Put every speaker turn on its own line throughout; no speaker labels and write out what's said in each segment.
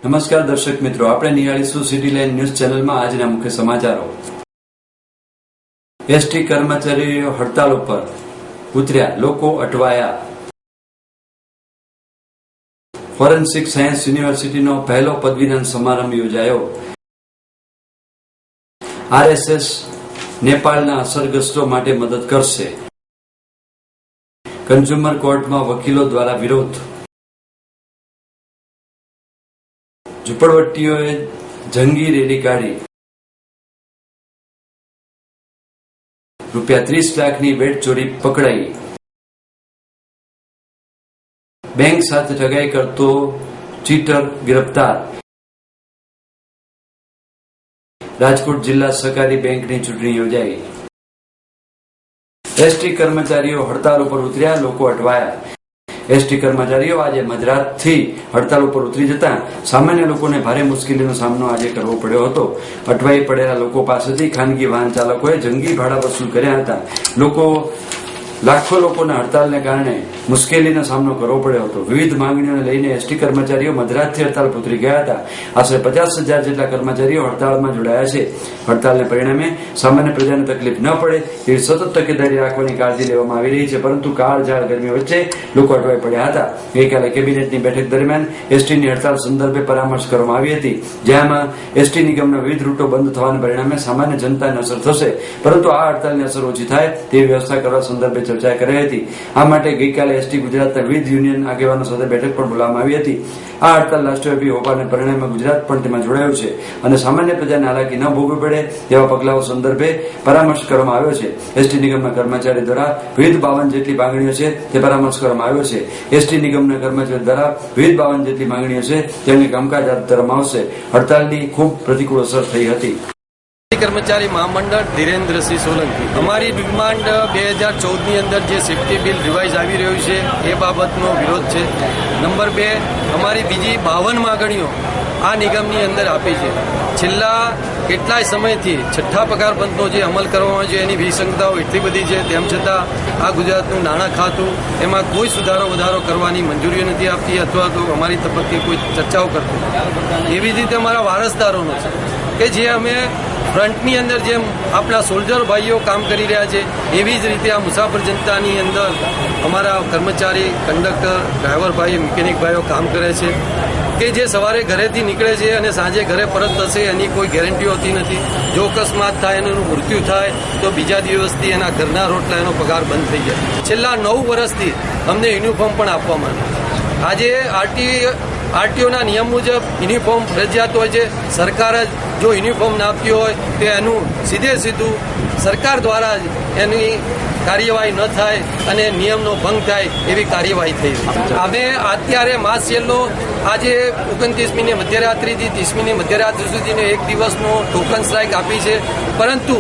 નમસ્કાર દર્શક મિત્રો, આપણે નિહાળીશું સિટી લાઈન ન્યૂઝ ચેનલમાં આજના મુખ્ય સમાચારો. એસટી કર્મચારીઓ હડતાલ ઉપર ઉતર્યા, લોકો અટવાયા. ફોરેન્સિક સાયન્સ યુનિવર્સિટીનો પહેલો પદવીદાન સમારંભ યોજાયો. આરએસએસ નેપાળના અસરગ્રસ્તો માટે મદદ કરશે. કન્ઝ્યુમર કોર્ટમાં વકીલો દ્વારા વિરોધ. ઝુંપડપટ્ટીઓએ જંગી રેલી કાઢી. ₹30 લાખની વેટ ચોરી પકડાઈ. બેંક સાથે ઠગાઈ કરતો ચીટર ગિરફતાર. રાજકોટ જિલ્લા સહકારી બેંકની ચૂંટણી યોજાઈ. એસટી કર્મચારીઓ હડતાલ ઉપર ઉતર્યા, લોકો અટવાયા. એસટી કર્મચારીઓ આજે મધરાતથી હડતાલ ઉપર ઉતરી જતા સામાન્ય લોકોને ભારે મુશ્કેલીનો સામનો આજે કરવો પડ્યો હતો. અટવાઈ પડેલા લોકો પાસેથી ખાનગી વાહન ચાલકોએ જંગી ભાડા વસૂલ કર્યા હતા. લાખો લોકોના હડતાલને કારણે મુશ્કેલીનો સામનો કરવો પડ્યો હતો. વિવિધ માંગણીઓને લઈને એસટી કર્મચારીઓ મધરાતથી હડતાલ પર ઉતરી ગયા હતા. આશરે 50,000 જેટલા કર્મચારીઓ હડતાળમાં જોડાયા છે. હડતાલને પરિણામે સામાન્ય પ્રજાને તકલીફ ન પડે એવી સતત તકેદારી રાખવાની કાળજી લેવામાં આવી રહી છે, પરંતુ કાળઝાળ ગરમી વચ્ચે લોકો અટવાઈ પડ્યા હતા. ગઈકાલે કેબિનેટની બેઠક દરમિયાન એસટીની હડતાલ સંદર્ભે પરામર્શ કરવામાં આવી હતી, જેમાં એસટી નિગમના વિવિધ રૂટો બંધ થવાના પરિણામે સામાન્ય જનતાને અસર થશે, પરંતુ આ હડતાલની અસર ઓછી થાય તેવી વ્યવસ્થા કરવા સંદર્ભે ચર્ચા કરાઈ હતી. આ માટે ગઈકાલે એસટી ગુજરાતના વિવિધ યુનિયન આગેવાનો સાથે બેઠક પણ બોલાવવામાં આવી હતી. આ હડતાલ રાષ્ટ્રવ્યાપી હોવાને પરિણામે ગુજરાત પણ તેમાં જોડાયું છે અને સામાન્ય પ્રજાને હાલાકી ન ભોગવવી પડે તેવા પગલાઓ સંદર્ભે પરામર્શ કરવામાં આવ્યો છે. એસટી નિગમના કર્મચારી દ્વારા વિવિધ 52 જેટલી માંગણીઓ છે તે પરામર્શ કરવામાં આવ્યો છે. એસટી નિગમના કર્મચારી દ્વારા વિવિધ 52 જેટલી માંગણીઓ છે તેની કામકાજ હાથ ધરવામાં આવશે. હડતાલની ખૂબ પ્રતિકૂળ અસર થઈ હતી.
કર્મચારી મહામંડળ ધીરેન્દ્રસિંહ સોલંકી. અમારી ડિમાન્ડ 2014ની અંદર જે સેફ્ટી બિલ રિવાઇઝ આવી રહ્યું છે એ બાબતનો વિરોધ છે. નંબર 2, અમારી બીજી 52 માંગણીઓ આ નિગમની અંદર આપી છે. છેલ્લા કેટલાય સમયથી છઠ્ઠા પગાર પંચનો જે અમલ કરવામાં આવે છે એની વિસંગતાઓ એટલી બધી છે, તેમ છતાં આ ગુજરાતનું નાણાં ખાતું એમાં કોઈ સુધારો વધારો કરવાની મંજૂરી નથી આપતી અથવા તો અમારી તબક્કે કોઈ ચર્ચાઓ કરતી. એવી જ રીતે અમારા વારસદારોનો છે કે જે અમે ફ્રન્ટની અંદર જેમ આપણા સોલ્જર ભાઈઓ કામ કરી રહ્યા છે એવી જ રીતે આ મુસાફર જનતાની અંદર અમારા કર્મચારી, કંડક્ટર, ડ્રાઈવર ભાઈ, મિકેનિક ભાઈઓ કામ કરે છે કે જે સવારે ઘરેથી નીકળે છે અને સાંજે ઘરે પરત થશે એની કોઈ ગેરંટી હોતી નથી. જો અકસ્માત થાય, એનું મૃત્યુ થાય તો બીજા દિવસથી એના ઘરના રોટલા એનો પગાર બંધ થઈ જાય. છેલ્લા 9 વર્ષથી અમને યુનિફોર્મ પણ આપવામાં આવે. આજે આરટીઓના નિયમ મુજબ યુનિફોર્મ ફરજિયાત હોય છે. સરકાર જ જો યુનિફોર્મ ના આપતી હોય તો એનું સીધું સરકાર દ્વારા જ એની કાર્યવાહી ન થાય અને નિયમનો ભંગ થાય એવી કાર્યવાહી થઈ. અમે અત્યારે માસ સેલનો આજે 29મીની મધ્યરાત્રિથી 30મીની મધ્યરાત્રિ સુધીનો 1 દિવસનો ટોકન સ્ટ્રાઇક આપી છે, પરંતુ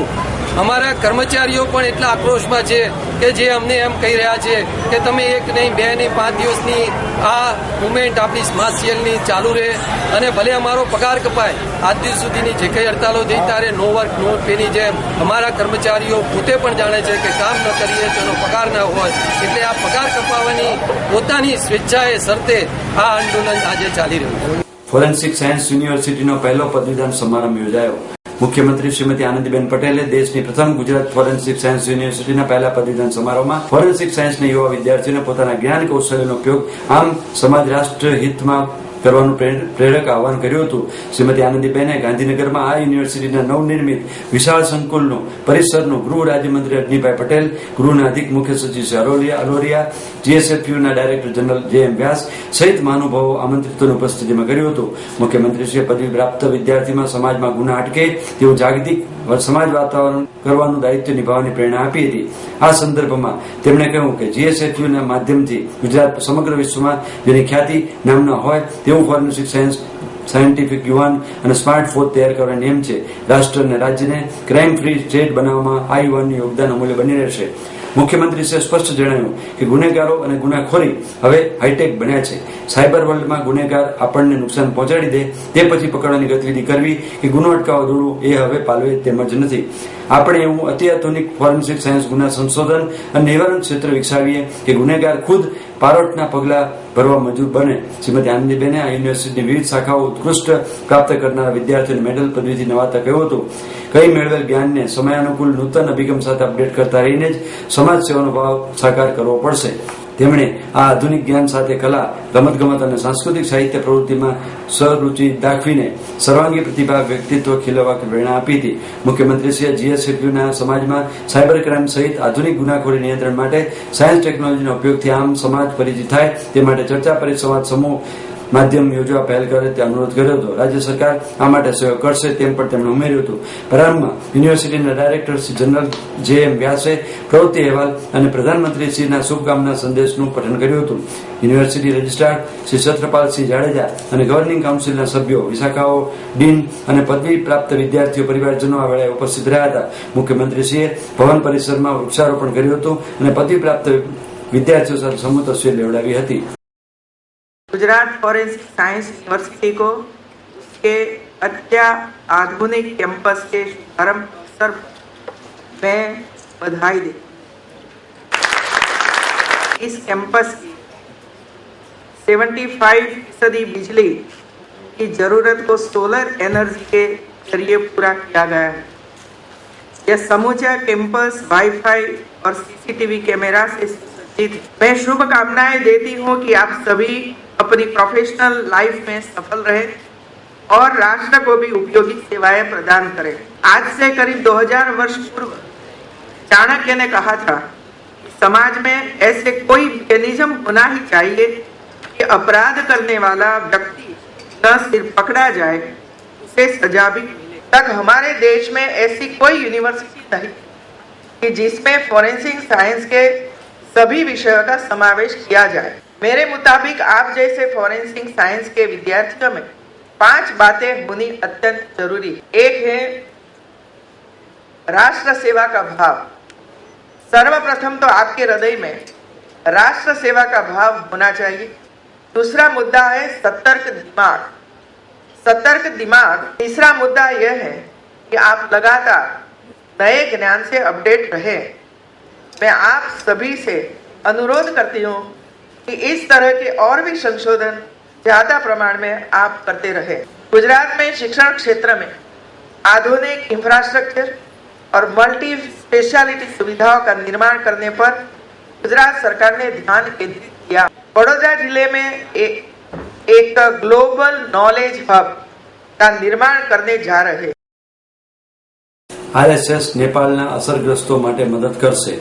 અમારા કર્મચારીઓ પણ એટલા આક્રોશમાં છે કે જે અમને એમ કહી રહ્યા છે કે તમે 1 નહીં, 2 નહીં, 5 દિવસની આ મુવમેન્ટ આપણી સ્માર્ટ સેલની ચાલુ રહે અને ભલે અમારો પગાર કપાય. આજ દિવસ સુધીની જે કંઈ હડતાલો થઈ ત્યારે નો વર્ક નો પેની જેમ અમારા કર્મચારીઓ પોતે પણ જાણે છે કે કામ ન કરીએ તેનો પગાર ના હોય, એટલે આ પગાર કપાવવાની પોતાની સ્વેચ્છાએ શરતે આ આંદોલન આજે ચાલી રહ્યું છે.
ફોરેન્સિક સાયન્સ યુનિવર્સિટીનો પહેલો પદવીદાન સમારંભ યોજાયો. મુખ્યમંત્રી શ્રીમતી આનંદીબેન પટેલે દેશની પ્રથમ ગુજરાત ફોરેન્સિક સાયન્સ યુનિવર્સિટીના પહેલા પદવીદાન સમારોહમાં ફોરેન્સિક સાયન્સના યુવા વિદ્યાર્થીઓને પોતાના જ્ઞાન કૌશલ્યનો ઉપયોગ આમ સમાજ રાષ્ટ્ર હિતમાં કરવાનું પ્રેરક આહવાન કર્યું હતું. શ્રીમતી આનંદીબેને ગાંધીનગરમાં આ યુનિવર્સિટીના નવનિર્મિત વિશાળ સંકુલનું પરિસરનું ગૃહ રાજ્યમંત્રી અગ્નિભાઈ પટેલ, ગૃહના અધિક મુખ્ય સચિવ શ્રી અલોરિયા, જીએસએફયુના ડાયરેક્ટર જનરલ જે.એમ. વ્યાસ સહિત મહાનુભાવો આમંત્રિતોની ઉપસ્થિતિમાં કર્યું હતું. મુખ્યમંત્રીશ્રીએ પદવી પ્રાપ્ત વિદ્યાર્થીમાં સમાજમાં ગુના અટકે તેવું જાગતિક સમાજ વાતાવરણ કરવાનું દાયિત્વ નિભાવવાની પ્રેરણા આપી હતી. આ સંદર્ભમાં તેમણે કહ્યું કે જીએસએફયુના માધ્યમથી ગુજરાત સમગ્ર વિશ્વમાં જેની ખ્યાતિ નામના હોય તેવું ફોરેન્સિક સાયન્ટિફિક યુવાન અને સ્માર્ટ ફોર્સ તૈયાર કરવાનો નિયમ છે. રાષ્ટ્ર અને રાજ્યને ક્રાઇમ ફ્રી સ્ટેટ બનાવવામાં આ યુવાનનું યોગદાન અમૂલ્ય બની રહેશે. મુખ્યમંત્રીશ્રીએ સ્પષ્ટ જણાવ્યું કે ગુનેગારો અને ગુનાખોરી હવે હાઈટેક બન્યા છે. સાયબર વર્લ્ડમાં ગુનેગાર આપણને નુકસાન પહોંચાડી દે તે પછી પકડવાની ગતિવિધિ કરવી કે ગુનો અટકાવવા દોડવું એ હવે પાલવે તેમ જ નથી. આપણે એવું અત્યાધુનિક ફોરેન્સિક સાયન્સ ગુના સંશોધન અને નિવારણ ક્ષેત્ર વિકસાવીએ કે ગુનેગાર ખુદ પારોટના પગલા ભરવા મજબૂર બને. શ્રીમતી આનંદીબેને આ યુનિવર્સિટીની વિવિધ શાખાઓ ઉત્કૃષ્ટ પ્રાપ્ત કરનારા વિદ્યાર્થીઓને મેડલ પદવીથી નવાતા કહ્યું હતું. કઈ મેળવેલ જ્ઞાનને સમયાનુકૂળ નૂતન અભિગમ સાથે અપડેટ કરતા રહીને જ સમાજ સેવાનો ભાવ સાકાર કરવો પડશે. તેમણે આ આધુનિક જ્ઞાન સાથે કલા, રમતગમત અને સાંસ્કૃતિક સાહિત્ય પ્રવૃત્તિમાં સરુચિ દાખવીને સર્વાંગી પ્રતિભા વ્યક્તિત્વ ખીલવવા પ્રેરણા આપી હતી. મુખ્યમંત્રીશ્રીએ જીએસએફયુના સમાજમાં સાયબર ક્રાઇમ સહિત આધુનિક ગુનાખોરી નિયંત્રણ માટે સાયન્સ ટેકનોલોજીના ઉપયોગથી આમ સમાજ પરિચિત થાય તે માટે ચર્ચા પરિસંવાદ સમૂહ માધ્યમ યોજવા પહેલ કરે તે અનુરોધ કર્યો હતો. રાજ્ય સરકાર આ માટે સહયોગ કરશે તેમ પણ તેમણે ઉમેર્યું હતું. પ્રારંભમાં યુનિવર્સિટીના ડાયરેક્ટર શ્રી જનરલ જે.એમ. વ્યાસે પ્રવૃત્તિ અહેવાલ અને પ્રધાનમંત્રીશ્રીના શુભકામના સંદેશનું પઠન કર્યું હતું. યુનિવર્સિટી રજિસ્ટ્રાર શ્રી છત્રપાલસિંહ જાડેજા અને ગવર્નિંગ કાઉન્સિલના સભ્યો, વિશાખાઓ, ડીન અને પદવી પ્રાપ્ત વિદ્યાર્થીઓ પરિવારજનો આ વેળાએ ઉપસ્થિત રહ્યા હતા. મુખ્યમંત્રીશ્રીએ ભવન પરિસરમાં વૃક્ષારોપણ કર્યું હતું અને પદવી પ્રાપ્ત વિદ્યાર્થીઓ સાથે સમૂહ તસવીર લેવડાવી હતી.
गुजरात फॉरेंसिक साइंस यूनिवर्सिटी को के अत्याधुनिक कैंपस के शुभारंभ अवसर में बधाई दी। इस कैंपस की 75% बिजली की जरूरत को सोलर एनर्जी के जरिए पूरा किया गया है। यह समूचा कैंपस वाईफाई और सीसीटीवी कैमरा से सज्जित है। मैं शुभकामनाएं देती हूं कि आप सभी अपनी प्रोफेशनल लाइफ में सफल रहे और राष्ट्र को भी उपयोगी सेवाएं प्रदान करें। आज से करीब 2000 वर्ष पूर्व चाणक्य ने कहा था कि समाज में ऐसे कोई मैकेनिज्म होना ही चाहिए कि अपराध करने वाला व्यक्ति न सिर्फ पकड़ा जाए, उसे सजा भी मिले। तक हमारे देश में ऐसी कोई यूनिवर्सिटी नहीं कि जिसमें फॉरेंसिक साइंस के सभी विषयों का समावेश किया जाए। मेरे मुताबिक आप जैसे फॉरेंसिक साइंस के विद्यार्थियों में 5 बातें होनी अत्यंत जरूरी है। एक है राष्ट्र सेवा का भाव। सर्वप्रथम तो आपके हृदय में राष्ट्र सेवा का भाव होना चाहिए। दूसरा मुद्दा है सतर्क दिमाग। सतर्क दिमाग। तीसरा मुद्दा यह है कि आप लगातार नए ज्ञान से अपडेट रहे। मैं आप सभी से अनुरोध करती हूँ कि इस तरह के और भी संशोधन ज्यादा प्रमाण में आप करते रहे। गुजरात में शिक्षण क्षेत्र में आधुनिक इंफ्रास्ट्रक्चर और मल्टी स्पेशलिटी सुविधाओं का निर्माण करने पर गुजरात सरकार ने ध्यान केंद्रित किया। बड़ौदा जिले में एक ग्लोबल नॉलेज हब का निर्माण करने जा रहे।
RSS नेपालના અસરગ્રસ્તો માટે મદદ કરશે.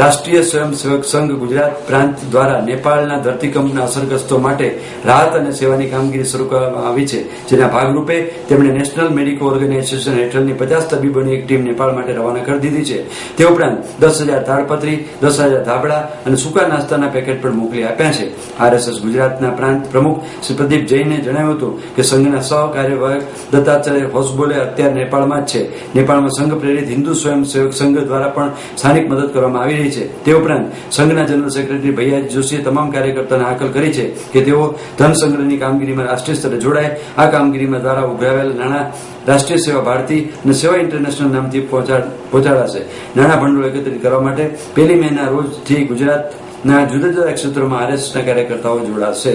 રાષ્ટ્રીય સ્વયંસેવક સંઘ ગુજરાત પ્રાંત દ્વારા નેપાળના ધરતીકંપના અસરગ્રસ્તો માટે રાહત અને સેવાની કામગીરી શરૂ કરવામાં આવી છે, જેના ભાગરૂપે તેમણે નેશનલ મેડિકો ઓર્ગેનાઇઝેશન હેઠળની 50 તબીબોની એક ટીમ નેપાળ માટે રવાના કરી દીધી છે. તે ઉપરાંત 10,000 તાડપત્રી, 10,000 ધાબળા અને સૂકા નાસ્તાના પેકેટ પણ મોકલી આપ્યા છે. RSS ગુજરાતના પ્રાંત પ્રમુખ શ્રી પ્રદીપ જૈને જણાવ્યું હતું કે સંઘના સહકાર્યવાહક દત્તાત્રેય હોસબોલે અત્યારે નેપાળમાં જ છે. નેપાળમાં સંઘ પ્રેરિત હિન્દુ સ્વયંસેવક સંઘ દ્વારા પણ સ્થાનિક મદદ કરવામાં આવી રહી છે. તે ઉપરાંત સંઘના જનરલ સેક્રેટરી ભૈયાજી જોશીએ તમામ કાર્યકર્તાઓને હાકલ કરી છે કે તેઓ ધન સંગ્રહની કામગીરીમાં રાષ્ટ્રીય સ્તરે જોડાય. આ કામગીરીમાં દ્વારા ઉઘરાવેલા નાણાં રાષ્ટ્રીય સેવા ભારતી અને સેવા ઇન્ટરનેશનલ નામથી પહોંચાડાશે. નાણાં ભંડોળ એકત્રિત કરવા માટે 1 મેના રોજથી ગુજરાતના જુદા જુદા ક્ષેત્રોમાં RSSના કાર્યકર્તાઓ જોડાશે.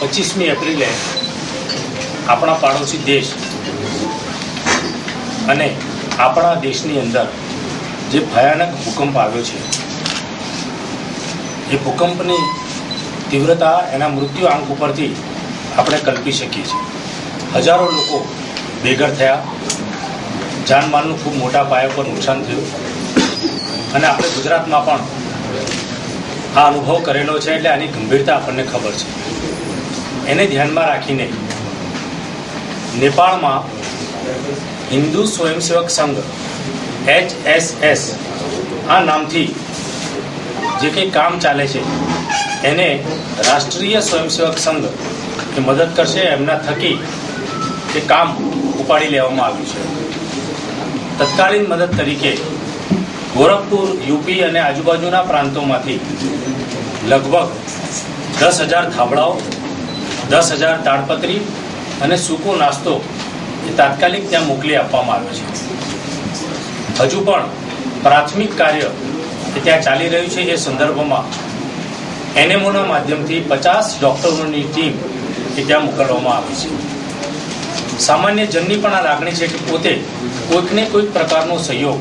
25મી એપ્રિલે આપણા પાડોશી દેશ અને આપણા દેશની અંદર જે ભયાનક ભૂકંપ આવ્યો છે, એ ભૂકંપની તીવ્રતા એના મૃત્યુ આંક ઉપરથી આપણે કલ્પી શકીએ છીએ. હજારો લોકો બેઘર થયા, જાનમાલનું ખૂબ મોટા પાયા પર નુકસાન થયું અને આપણે ગુજરાતમાં પણ આ અનુભવ કરેલો છે, એટલે આની ગંભીરતા આપણને ખબર છે. એને ધ્યાનમાં રાખીને નેપાળમાં હિન્દુ સ્વયંસેવક સંઘ HSS આ નામથી જે કંઈ કામ ચાલે છે એને રાષ્ટ્રીય સ્વયંસેવક સંઘ એ મદદ કરશે. એમના થકી એ કામ ઉપાડી લેવામાં આવ્યું છે. તત્કાલીન મદદ તરીકે ગોરખપુર, યુપી અને આજુબાજુના પ્રાંતોમાંથી લગભગ 10,000 ધાબળાઓ, 10,000 તાડપત્રી અને સૂકો નાસ્તો એ તાત્કાલિક ત્યાં મોકલી આપવામાં આવ્યો છે. હજુ પણ પ્રાથમિક કાર્ય કે ત્યાં ચાલી રહ્યું છે એ સંદર્ભમાં એનએમઓના માધ્યમથી 50 ડોક્ટરોની ટીમ કે ત્યાં મોકલવામાં આવી છે. સામાન્ય જનની પણ આ લાગણી છે કે પોતે કોઈકને કોઈક પ્રકારનો સહયોગ,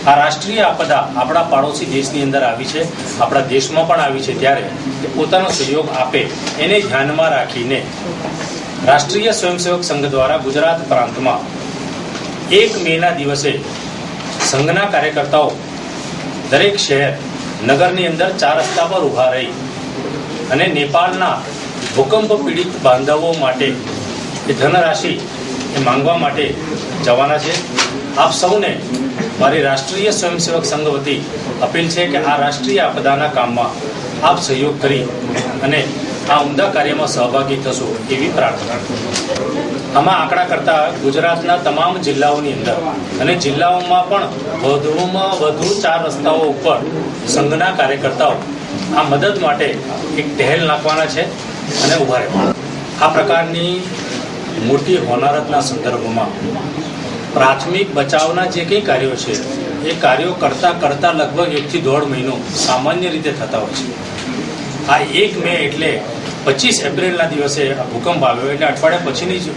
આ રાષ્ટ્રીય આપદા આપણા પાડોશી દેશની અંદર આવી છે, આપણા દેશમાં પણ આવી છે, ત્યારે પોતાનો સહયોગ આપે એને ધ્યાનમાં રાખીને રાષ્ટ્રીય સ્વયંસેવક સંઘ દ્વારા ગુજરાત પ્રાંતમાં 1 મેના દિવસે સંઘના કાર્યકર્તાઓ દરેક શહેર નગરની અંદર 4 રસ્તા પર ઊભા રહી અને નેપાળના ભૂકંપ પીડિત બાંધવો માટે એ ધનરાશિ એ માંગવા માટે જવાના છે. આપ સૌને મારી રાષ્ટ્રીય સ્વયંસેવક સંઘ વતી અપીલ છે કે આ રાષ્ટ્રીય આપદાના કામમાં આપ સહયોગ કરી અને આ ઉમદા કાર્યમાં સહભાગી થશો એવી પ્રાર્થના. આમાં આંકડા કરતા ગુજરાતના તમામ જિલ્લાઓની અંદર અને જિલ્લાઓમાં પણ વધુમાં વધુ 4 રસ્તાઓ ઉપર સંઘના કાર્યકર્તાઓ આ મદદ માટે એક ટહેલ નાખવાના છે અને ઉભા રહેવાના. આ પ્રકારની મોટી હોનારતના સંદર્ભમાં પ્રાથમિક બચાવના જે કંઈ કાર્યો છે એ કાર્યો કરતા લગભગ 1 થી 1.5 મહિનો સામાન્ય રીતે થતા હોય છે. આ 1 મે એટલે 25 એપ્રિલના દિવસે ભૂકંપ આવ્યો એટલે અઠવાડિયા પછીની જ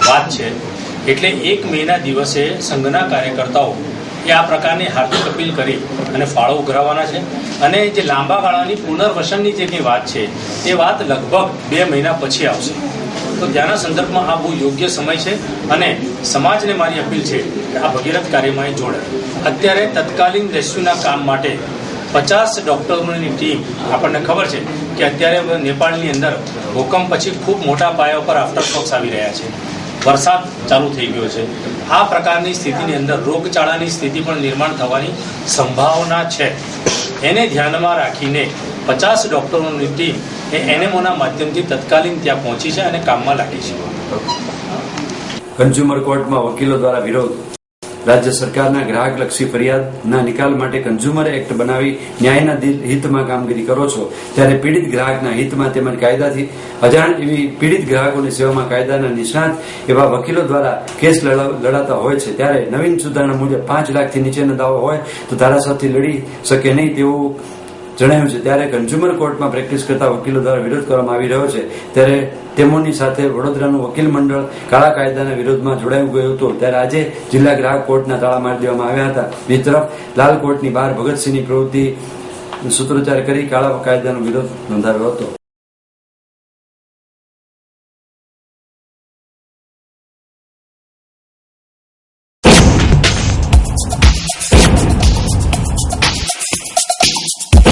વાત છે. એટલે 1 મેના દિવસે સંઘના કાર્યકર્તાઓ એ આ પ્રકારની હાર્દિક અપીલ કરી અને ફાળો ઉઘરાવવાના છે. અને જે લાંબા ગાળાની પુનર્વસનની જે કંઈ વાત છે એ વાત લગભગ 2 મહિના પછી આવશે. તો ત્યાંના સંદર્ભમાં આ બહુ યોગ્ય સમય છે અને સમાજને મારી અપીલ છે કે આ ભગીરથ કાર્યમાં એ જોડાય. અત્યારે તત્કાલીન રેસ્ક્યુના કામ માટે 50 ડોક્ટરોની ટીમ, આપણને ખબર છે કે અત્યારે નેપાળની અંદર ભૂકંપ પછી ખૂબ મોટા પાયા પર આફ્ટરશોક્સ આવી રહ્યા છે, વરસાદ ચાલુ થઈ ગયો છે. આ પ્રકારની સ્થિતિની અંદર રોગચાળાની સ્થિતિ પણ નિર્માણ થવાની સંભાવના છે. એને ધ્યાનમાં રાખીને 50 ડોક્ટરોની ટીમ એ એનએમઓના માધ્યમથી તત્કાલીન ત્યાં પહોંચી છે અને કામમાં લાગી છે.
કન્ઝ્યુમર કોર્ટમાં વકીલો દ્વારા વિરોધ. રાજ્ય સરકારના ગ્રાહકલક્ષી ફરિયાદના નિકાલ માટે કન્ઝ્યુમર એક્ટ બનાવી ન્યાયના હિતમાં કામગીરી કરો છો, ત્યારે પીડિત ગ્રાહકના હિતમાં તેમજ કાયદાથી અજાણ એવી પીડિત ગ્રાહકોની સેવામાં કાયદાના નિષ્ણાત એવા વકીલો દ્વારા કેસ લડાતા હોય છે. ત્યારે નવીન સુધારણા મુજબ 5 લાખથી નીચેનો દાવો હોય તો ધારાસભ્યથી લડી શકે નહીં તેવું જણાવ્યું છે. ત્યારે કન્ઝ્યુમર કોર્ટમાં પ્રેક્ટિસ કરતા વકીલો દ્વારા વિરોધ કરવામાં આવી રહ્યો છે. ત્યારે તેમની સાથે વડોદરાનું વકીલ મંડળ કાળા કાયદાના વિરોધમાં જોડાયું ગયું હતું. ત્યારે આજે જિલ્લા ગ્રાહક કોર્ટના તાળા મારી દેવામાં આવ્યા હતા. બીજી તરફ લાલ કોર્ટની બહાર ભગતસિંહની પ્રવૃત્તિ સૂત્રોચ્ચાર કરી કાળા કાયદાનો વિરોધ નોંધાવ્યો હતો.